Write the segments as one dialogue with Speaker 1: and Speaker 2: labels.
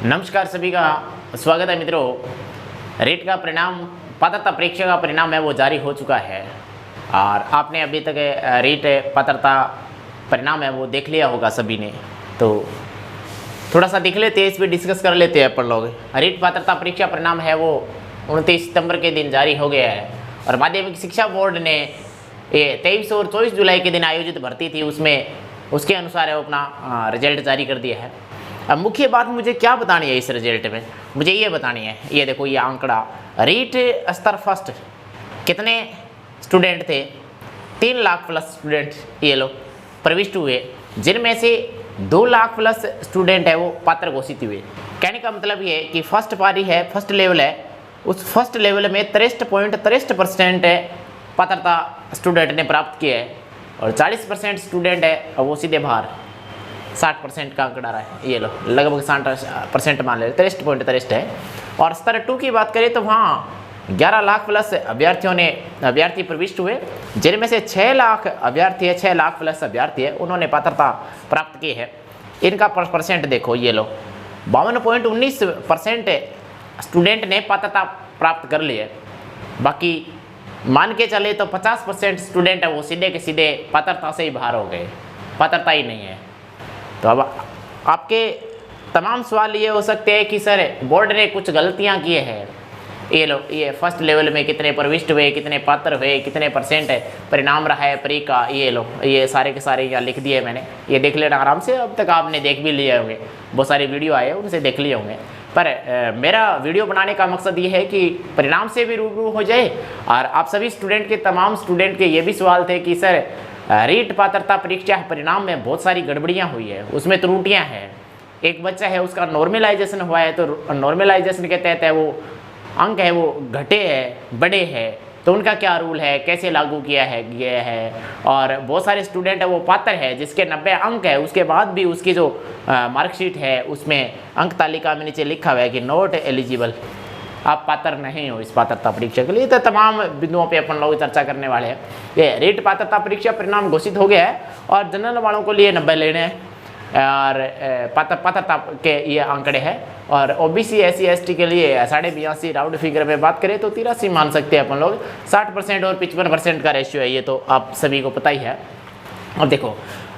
Speaker 1: नमस्कार सभी का स्वागत है मित्रों। रीट का परिणाम पात्रता परीक्षा का परिणाम है वो जारी हो चुका है और आपने अभी तक रीट पात्रता परिणाम है वो देख लिया होगा सभी ने। तो थोड़ा सा देख लेते हैं, इस पर डिस्कस कर लेते हैं अपन लोग। रीट पात्रता परीक्षा परिणाम है वो 29 सितंबर के दिन जारी हो गया है और माध्यमिक शिक्षा बोर्ड ने ये 23 और 24 जुलाई के दिन आयोजित भर्ती थी उसके अनुसार है वो अपना रिजल्ट जारी कर दिया है। अब मुख्य बात मुझे क्या बतानी है इस रिजल्ट में, मुझे ये बतानी है। ये देखो ये आंकड़ा, रीट स्तर फर्स्ट कितने स्टूडेंट थे? 3 लाख प्लस स्टूडेंट ये लोग प्रविष्ट हुए, जिनमें से 2 लाख प्लस स्टूडेंट है वो पात्र घोषित हुए। कहने का मतलब ये है कि फर्स्ट पारी है, फर्स्ट लेवल है, उस फर्स्ट लेवल में 63.63% पात्रता स्टूडेंट ने प्राप्त किया है और 40% स्टूडेंट है वो सीधे बाहर। 60% का आंकड़ा रहा है, ये लो लगभग 60% मान ले, 63.63 है। और स्तर 2 की बात करें तो वहाँ 11 लाख प्लस अभ्यर्थी प्रविष्ट हुए, जिनमें से 6 लाख अभ्यर्थी है, 6 लाख प्लस अभ्यर्थी है उन्होंने पात्रता प्राप्त की है। इनका परसेंट देखो, ये लो 52.19% स्टूडेंट ने पात्रता प्राप्त कर ली है। बाकी मान के चले तो 50% स्टूडेंट है वो सीधे के सीधे पात्रता से ही बाहर हो गए, पात्रता ही नहीं है। तो अब आपके तमाम सवाल ये हो सकते हैं कि सर बोर्ड ने कुछ गलतियां की है, ये लो ये फर्स्ट लेवल में कितने प्रविष्ट हुए, कितने पात्र हुए, कितने परसेंट है परिणाम रहा है परी का, ये लो ये सारे के सारे यहाँ लिख दिए मैंने, ये देख लेना आराम से। अब तक आपने देख भी लिए होंगे, बहुत सारे वीडियो आए उनसे देख लिए होंगे। पर मेरा वीडियो बनाने का मकसद ये है कि परिणाम से भी रूबरू हो जाए और आप सभी स्टूडेंट के तमाम स्टूडेंट के ये भी सवाल थे कि सर रीट पात्रता परीक्षा परिणाम में बहुत सारी गड़बड़ियां हुई है, उसमें त्रुटियां हैं। एक बच्चा है उसका नॉर्मलाइजेशन हुआ है, तो नॉर्मलाइजेशन के तहत है वो अंक है वो घटे है बड़े है, तो उनका क्या रूल है, कैसे लागू किया है ये है। और बहुत सारे स्टूडेंट है वो पात्र है जिसके 90 अंक है, उसके बाद भी उसकी जो मार्कशीट है उसमें अंक तालिका में नीचे लिखा हुआ है कि नॉट एलिजिबल, आप पात्र नहीं हो इस पात्रता परीक्षा के लिए। तो तमाम बिंदुओं पे अपन लोग चर्चा करने वाले हैं। ये रीट पात्रता परीक्षा परिणाम घोषित हो गया है और जनरल वालों को लिए 90 लेने हैं और पात्रता के ये आंकड़े हैं। और ओबीसी SC ST के लिए 82.5 राउंड फिगर में बात करें तो 83 मान सकते हैं अपन लोग। 60% और 55% का रेशियो है, ये तो आप सभी को पता ही है। अब देखो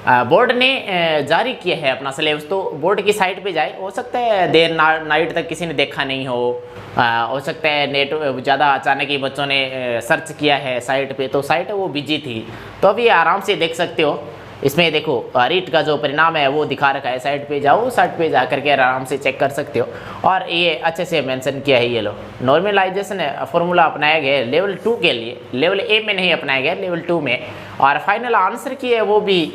Speaker 1: बोर्ड ने जारी किया है अपना सिलेबस, तो बोर्ड की साइट पे जाए, हो सकता है देर नाइट तक किसी ने देखा नहीं हो सकता है नेट ज़्यादा अचानक ही बच्चों ने सर्च किया है साइट पे, तो साइट वो बिजी थी, तो अभी आराम से देख सकते हो। इसमें देखो रीट का जो परिणाम है वो दिखा रखा है, साइट पे जाओ, साइट पे जा करके आराम से चेक कर सकते हो। और ये अच्छे से मेंशन किया है, ये लो नॉर्मलाइजेशन फॉर्मूला अपनाया गया है लेवल 2 के लिए, लेवल A में नहीं अपनाया गया, लेवल 2 में। और फाइनल आंसर की है वो भी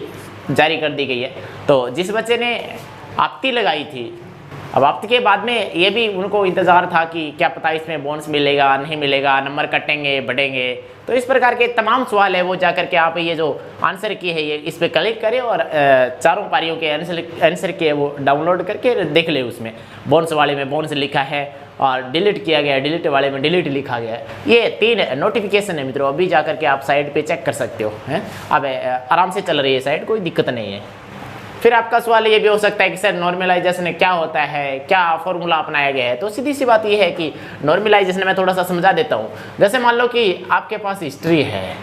Speaker 1: जारी कर दी गई है। तो जिस बच्चे ने आपत्ति लगाई थी, अब आपत्ति के बाद में ये भी उनको इंतज़ार था कि क्या पता इसमें बोनस मिलेगा नहीं मिलेगा, नंबर कटेंगे बढ़ेंगे, तो इस प्रकार के तमाम सवाल है वो जा करके आप ये जो आंसर की है ये इस पर क्लिक करें और चारों पारियों के आंसर के वो डाउनलोड करके देख ले। उसमें बोनस वाले में बोनस लिखा है और डिलीट किया गया है, डिलीट वाले में डिलीट लिखा गया है। ये 3 नोटिफिकेशन है मित्रों, अभी जा करके आप साइट पे चेक कर सकते हो हैं। अब आराम से चल रही है साइट, कोई दिक्कत नहीं है। फिर आपका सवाल ये भी हो सकता है कि सर नॉर्मलाइजेशन क्या होता है, क्या फॉर्मूला अपनाया गया है। तो सीधी सी बात ये है कि नॉर्मलाइजेशन में थोड़ा सा समझा देता हूँ। जैसे मान लो कि आपके पास हिस्ट्री है,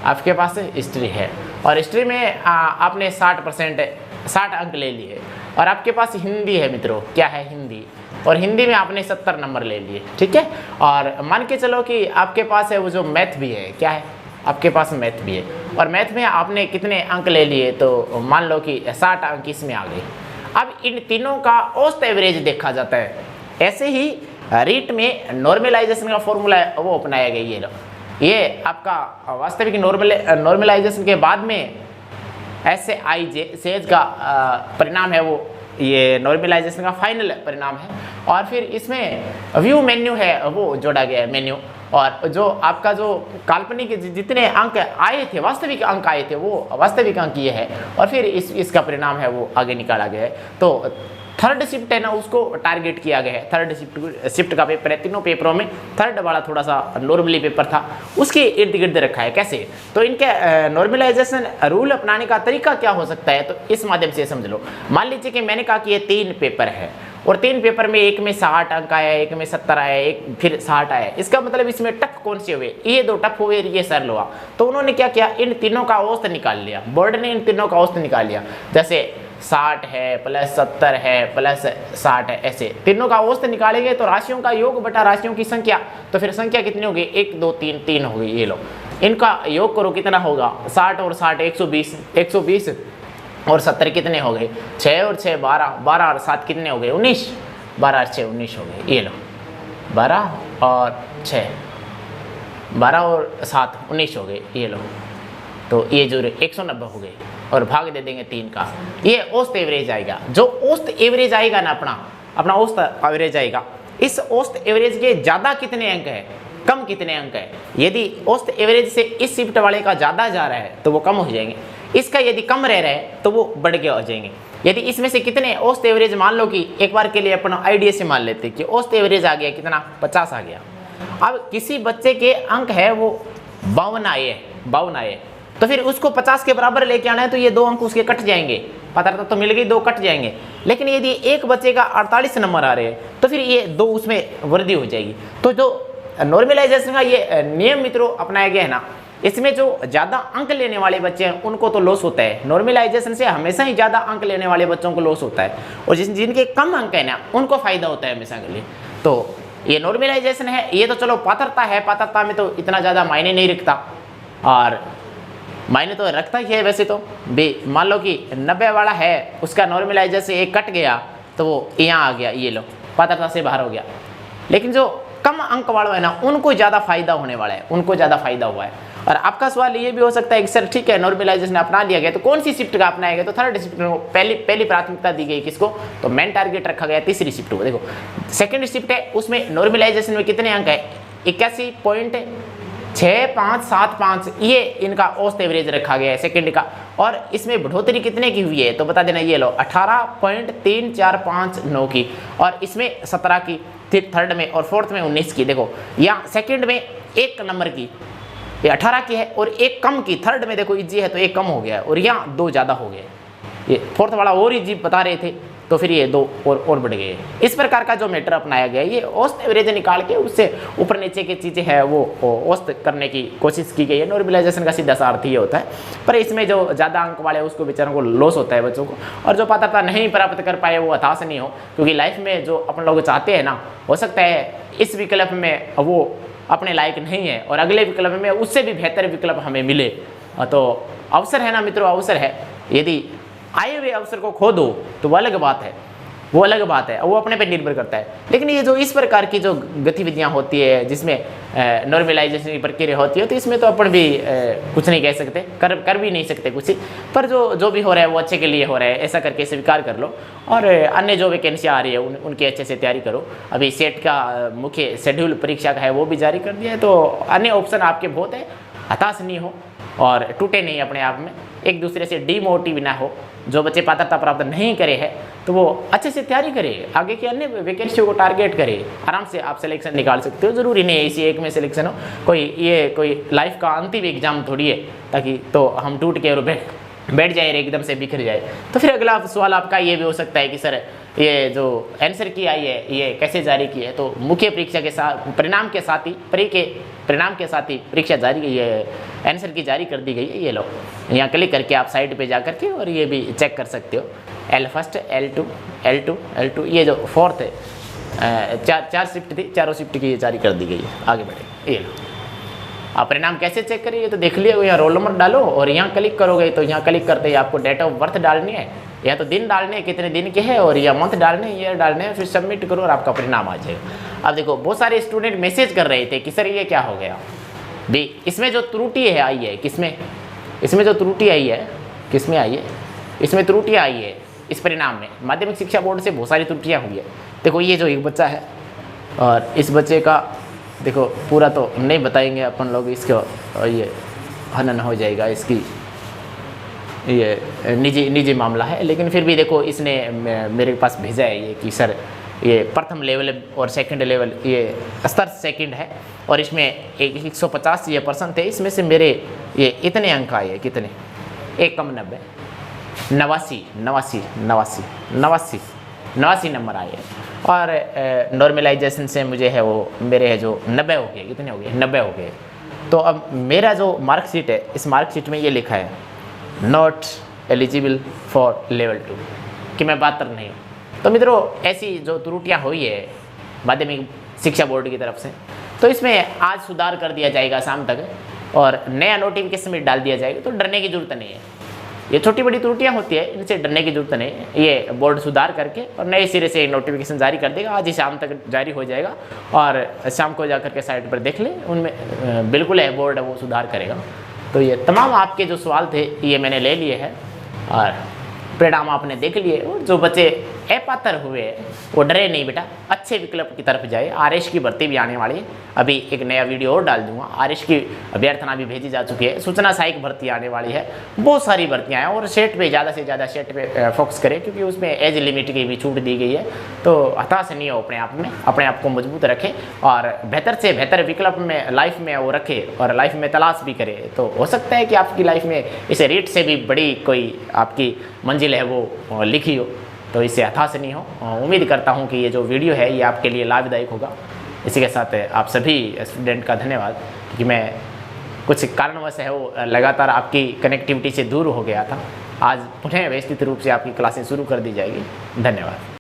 Speaker 1: आपके पास हिस्ट्री है और हिस्ट्री में आपने 60 अंक ले लिए और आपके पास हिंदी है मित्रों, क्या है हिंदी, और हिंदी में आपने 70 नंबर ले लिए, ठीक है। और मान के चलो कि आपके पास है वो जो मैथ भी है, क्या है आपके पास मैथ भी है और मैथ में आपने कितने अंक ले लिए, तो मान लो कि 60 अंक इसमें आ गए। अब इन तीनों का औसत एवरेज देखा जाता है। ऐसे ही रीट में नॉर्मलाइजेशन का फॉर्मूला है वो अपनाया गया। ये लो ये आपका वास्तविक नॉर्मलाइजेशन के बाद में SAIJ का परिणाम है वो, ये नॉर्मलाइजेशन का फाइनल परिणाम है। और फिर इसमें व्यू मेन्यू है वो जोड़ा गया है, मेन्यू। और जो आपका जो काल्पनिक जितने अंक आए थे, वास्तविक अंक आए थे, वो वास्तविक अंक ये है। और फिर इसका परिणाम है वो आगे निकाला गया है। तो थर्ड शिफ्ट है ना, उसको टारगेट किया गया है। थर्ड शिफ्ट का पेपर है, तीनों पेपरों में थर्ड वाला थोड़ा सा नॉर्मली पेपर था, उसके इर्द गिर्द रखा है। कैसे, तो इनके नॉर्मलाइजेशन रूल अपनाने का तरीका क्या हो सकता है, तो इस माध्यम से समझ लो। मान लीजिए कि मैंने कहा कि ये 3 पेपर है और 3 पेपर में एक में 60 अंक आया, एक में 70 आया, एक फिर 60 आया। इसका मतलब इसमें टफ कौन से हुए, ये 2 टफ हुए, ये सरल हुआ। तो उन्होंने क्या किया, इन तीनों का औसत निकाल लिया, बोर्ड ने इन तीनों का औसत निकाल लिया। जैसे 60 है प्लस 70 है प्लस 60 है, ऐसे तीनों का औसत निकालेंगे तो राशियों का योग बटा राशियों की संख्या, तो फिर संख्या कितनी होगी, 1 2 3 3 होगी। ये लो इनका योग करो कितना होगा, 60 और 60 120, 120 और 70 कितने हो गए, 6 और 6 12, 12 और 7 कितने हो गए 19, 12 और 6 19 हो गए। ये लो 12 और 6 12 और 7 19 हो गए। ये लो तो ये जो 190 हो गए और भाग दे देंगे 3 का, ये औसत एवरेज आएगा। जो औसत एवरेज आएगा ना, अपना औसत एवरेज आएगा, इस औसत एवरेज के ज़्यादा कितने अंक है, कम कितने अंक है। यदि औसत एवरेज से इस शिफ्ट वाले का ज़्यादा जा रहा है तो वो कम हो जाएंगे, इसका यदि कम रह रहा है तो वो बढ़ के हो जाएंगे। यदि इसमें से कितने औसत एवरेज, मान लो कि एक बार के लिए अपना आइडिया से मान लेते कि औसत एवरेज आ गया कितना, 50 आ गया। अब किसी बच्चे के अंक है वो 52 आए, तो फिर उसको 50 के बराबर लेके आना है, तो ये 2 अंक उसके कट जाएंगे, पता तो मिल गई, 2 कट जाएंगे। लेकिन यदि एक बच्चे का 48 नंबर आ रहे हैं तो फिर ये 2 उसमें वृद्धि हो जाएगी। तो जो नॉर्मलाइजेशन का ये नियम मित्रों अपनाया गया है ना, इसमें जो ज़्यादा अंक लेने वाले बच्चे हैं उनको तो लॉस होता है। नॉर्मलाइजेशन से हमेशा ही ज़्यादा अंक लेने वाले बच्चों को लॉस होता है, और जिनके कम अंक है ना उनको फायदा होता है हमेशा के लिए। तो ये नॉर्मलाइजेशन है, ये तो चलो पात्रता है, पात्रता में तो इतना ज़्यादा मायने नहीं रखता, और मायने तो रखता ही है वैसे तो भी। मान लो कि 90 वाला है, उसका नॉर्मलाइजेशन से 1 कट गया तो वो यहाँ आ गया, ये लो पात्रता से बाहर हो गया। लेकिन जो कम अंक वाला है ना उनको ज़्यादा फायदा होने वाला है, उनको ज़्यादा फायदा हुआ है। और आपका सवाल ये भी हो सकता है कि सर ठीक है नॉर्मलाइजेशन अपना लिया गया तो कौन सी शिफ्ट का अपनाया गया, तो थर्ड शिफ्ट को पहली प्राथमिकता दी गई किसको, तो मेन टारगेट रखा गया तीसरी शिफ्ट को। देखो सेकंड शिफ्ट है, उसमें नॉर्मलाइजेशन में कितने अंक है, 81.6575, ये इनका औसत एवरेज रखा गया है सेकंड का। और इसमें बढ़ोतरी कितने की हुई है तो बता देना, ये लो 18.3459 की, और इसमें 17 की थर्ड में, और फोर्थ में 19 की। देखो यहाँ सेकंड में 1 नंबर की, ये 18 की है, और 1 कम की थर्ड में, देखो इजी है तो 1 कम हो गया है, और यहाँ 2 ज़्यादा हो गए। ये फोर्थ वाला और इजी बता रहे थे तो फिर ये 2 और बढ़ गए। इस प्रकार का जो मेटर अपनाया गया, ये औसत एवरेज निकाल के उससे ऊपर नीचे की चीज़ें हैं वो औसत करने की कोशिश की गई है। नॉर्मलाइजेशन का सीधा सा अर्थ ये होता है, पर इसमें जो ज़्यादा अंक वाले उसको बेचारों को लॉस होता है बच्चों को, और जो पात्रता नहीं प्राप्त कर पाए वो हताश नहीं हो, क्योंकि लाइफ में जो अपन लोग चाहते हैं ना, हो सकता है इस विकल्प में वो अपने लायक नहीं है और अगले विकल्प में उससे भी बेहतर विकल्प हमें मिले। तो अवसर है ना मित्रों, अवसर है। यदि आए हुए अवसर को खो दो तो वो अलग बात है, वो अलग बात है, वो अपने पे निर्भर करता है। लेकिन ये जो इस प्रकार की जो गतिविधियां होती है जिसमें नॉर्मलाइजेशन की प्रक्रिया होती है, तो इसमें तो अपन भी कुछ नहीं कह सकते, कर भी नहीं सकते कुछ, पर जो भी हो रहा है वो अच्छे के लिए हो रहा है, ऐसा करके स्वीकार कर लो। और अन्य जो वैकेंसी आ रही है उनकी अच्छे से तैयारी करो। अभी सेट का मुख्य शेड्यूल परीक्षा का है वो भी जारी कर दिया है, तो अन्य ऑप्शन आपके बहुत है। हताश नहीं हो और टूटे नहीं अपने आप में, एक दूसरे से डीमोटिव ना हो। जो बच्चे पात्रता प्राप्त नहीं करे हैं तो वो अच्छे से तैयारी करें, आगे की अन्य वैकेंसियों को टारगेट करें, आराम से आप सिलेक्शन निकाल सकते हो। ज़रूरी नहीं है इसी एक में सिलेक्शन हो, कोई लाइफ का अंतिम एग्जाम थोड़ी है ताकि तो हम टूट के और बैठ जाए, एकदम से बिखर जाए। तो फिर अगला सवाल आपका ये भी हो सकता है कि सर ये जो आंसर की आई है ये कैसे जारी की है, तो मुख्य परीक्षा के साथ परिणाम के साथ ही परिणाम के साथ ही परीक्षा जारी ये आंसर की जारी कर दी गई है। ये लो यहाँ क्लिक करके आप साइट पे जा करके और ये भी चेक कर सकते हो। L1 L2 ये जो फोर्थ है, चार शिफ्ट थी, चारों शिफ्ट की ये जारी कर दी गई है। आगे बढ़े, ये लो आप परिणाम कैसे चेक करिए, तो देख लिया, यहाँ रोल नंबर डालो और यहाँ क्लिक करोगे तो यहाँ क्लिक करते ही आपको डेट ऑफ बर्थ डालनी है, या तो दिन डालने कितने दिन के हैं, और या मंथ डालने, ईयर डालने, फिर सबमिट करो और आपका परिणाम आ जाएगा। अब देखो बहुत सारे स्टूडेंट मैसेज कर रहे थे कि सर ये क्या हो गया भी, इसमें जो त्रुटि है आई है किसमें, इसमें जो त्रुटि आई है किसमें आई है, इसमें त्रुटियाँ आई है इस परिणाम में। माध्यमिक शिक्षा बोर्ड से बहुत सारी त्रुटियाँ हुई है। देखो ये जो एक बच्चा है और इस बच्चे का देखो पूरा तो नहीं बताएंगे अपन लोग, इसको ये हनन हो जाएगा, इसकी ये निजी मामला है। लेकिन फिर भी देखो इसने मेरे पास भेजा है ये कि सर ये प्रथम लेवल और सेकंड लेवल ये स्तर सेकंड है और इसमें 150 ये % थे, इसमें से मेरे ये इतने अंक आए हैं, कितने, 1 कम 90, 89 89 नंबर आए और नॉर्मलाइजेशन से मुझे है वो मेरे है जो 90 हो गए, कितने हो गए 90 हो गए। तो अब मेरा जो मार्कशीट है, इस मार्कशीट में ये लिखा है नॉट एलिजिबल फॉर लेवल 2 कि मैं पात्र नहीं हूँ। तो मित्रों ऐसी जो त्रुटियाँ हुई है माध्यमिक शिक्षा बोर्ड की तरफ से, तो इसमें आज सुधार कर दिया जाएगा शाम तक और नया नोटिफिकेशन में डाल दिया जाएगा। तो डरने की जरूरत नहीं है, ये छोटी बड़ी त्रुटियां होती है, इनसे डरने की जरूरत नहीं है। ये बोर्ड सुधार करके और नए सिरे से नोटिफिकेशन जारी कर देगा, आज ही शाम तक जारी हो जाएगा और शाम को जाकर के साइट पर देख लें, उनमें बिल्कुल है बोर्ड वो सुधार करेगा। तो ये तमाम आपके जो सवाल थे ये मैंने ले लिए हैं और परिणाम आपने देख लिए। और जो बच्चे अपात्र हुए वो डरे नहीं बेटा, अच्छे विकल्प की तरफ जाए। आरएस की भर्ती भी आने वाली है, अभी एक नया वीडियो और डाल दूंगा। आरएस की अभ्यर्थना भी भेजी जा चुकी है, सूचना सहायक भर्ती आने वाली है, बहुत सारी भर्तियां हैं। और सेट पे ज़्यादा से ज़्यादा सेट पे फोकस करें क्योंकि उसमें एज लिमिट की भी छूट दी गई है। तो हताश नहीं हो अपने आप में, अपने आप को मजबूत रखें और बेहतर से बेहतर विकल्प में लाइफ में वो रखें और लाइफ में तलाश भी करें। तो हो सकता है कि आपकी लाइफ में इस रेट से भी बड़ी कोई आपकी मंजिल है वो लिखी हो, तो इससे हताश नहीं हो। उम्मीद करता हूँ कि ये जो वीडियो है ये आपके लिए लाभदायक होगा। इसी के साथ आप सभी स्टूडेंट का धन्यवाद कि मैं कुछ कारणवश है वो लगातार आपकी कनेक्टिविटी से दूर हो गया था। आज पुनः व्यवस्थित रूप से आपकी क्लासें शुरू कर दी जाएगी। धन्यवाद।